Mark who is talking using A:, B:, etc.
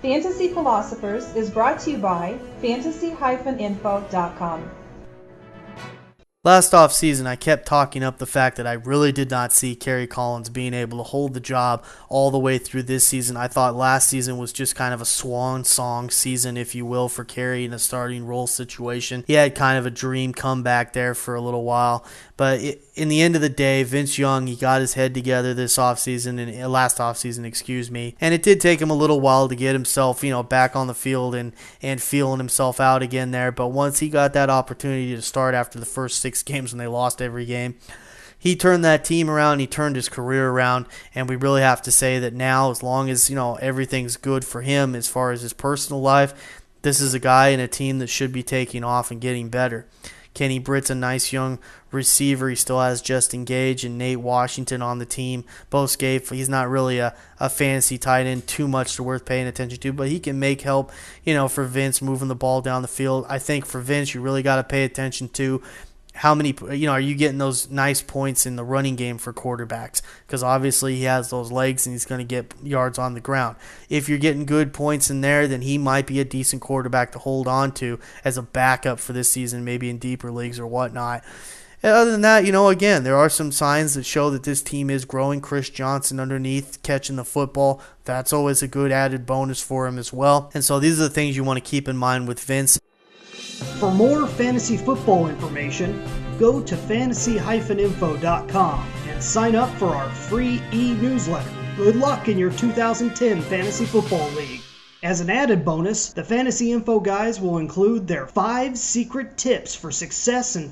A: Fantasy Philosophers is brought to you by fantasy-info.com.
B: Last offseason, I kept talking up the fact that I really did not see Kerry Collins being able to hold the job all the way through this season. I thought last season was just kind of a swan song season, if you will, for Kerry in a starting role situation. He had kind of a dream comeback there for a little while. But in the end of the day, Vince Young, he got his head together this offseason, and last offseason, excuse me. And it did take him a little while to get himself, back on the field and feeling himself out again there. But once he got that opportunity to start after the first 6 games when they lost every game, he turned that team around, he turned his career around, and we really have to say that now, as long as, everything's good for him as far as his personal life, this is a guy in a team that should be taking off and getting better. Kenny Britt's a nice young receiver. He still has Justin Gage and Nate Washington on the team. Bo Scaife, he's not really a fantasy tight end, too much to worth paying attention to, but he can make help, for Vince moving the ball down the field. I think for Vince, you really got to pay attention to how many, are you getting those nice points in the running game for quarterbacks? Because obviously he has those legs and he's going to get yards on the ground. If you're getting good points in there, then he might be a decent quarterback to hold on to as a backup for this season, maybe in deeper leagues or whatnot. And other than that, again, there are some signs that show that this team is growing. Chris Johnson underneath catching the football, that's always a good added bonus for him as well. And so these are the things you want to keep in mind with Vince.
C: For more fantasy football information, go to fantasy-info.com and sign up for our free e-newsletter. Good luck in your 2010 Fantasy Football League. As an added bonus, the Fantasy Info guys will include their 5 secret tips for success in